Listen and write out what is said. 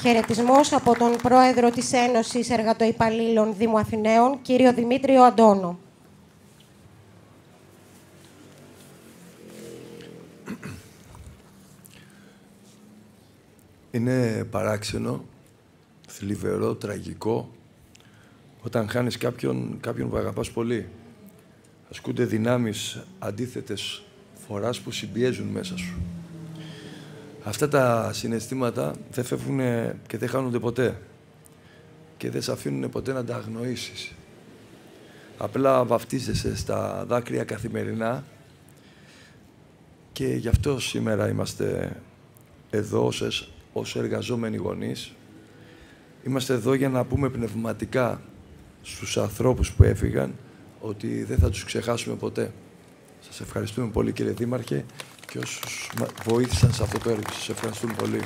Χαιρετισμός από τον Πρόεδρο της Ένωσης Εργατοϊπαλλήλων Δήμου Αθηναίων, κύριο Δημήτριο Αντώνο. Είναι παράξενο, θλιβερό, τραγικό, όταν χάνεις κάποιον που αγαπάς πολύ. Ασκούνται δυνάμεις αντίθετες φοράς που συμπιέζουν μέσα σου. Αυτά τα συναισθήματα δεν φεύγουν και δεν χάνονται ποτέ. Και δεν σε αφήνουν ποτέ να τα αγνοήσεις. Απλά βαφτίζεσαι στα δάκρυα καθημερινά και γι' αυτό σήμερα είμαστε εδώ ως εργαζόμενοι γονείς. Είμαστε εδώ για να πούμε πνευματικά στους ανθρώπους που έφυγαν ότι δεν θα τους ξεχάσουμε ποτέ. Σας ευχαριστούμε πολύ, κύριε Δήμαρχε, και όσους βοήθησαν σε αυτό το έργο. Σας ευχαριστούμε πολύ.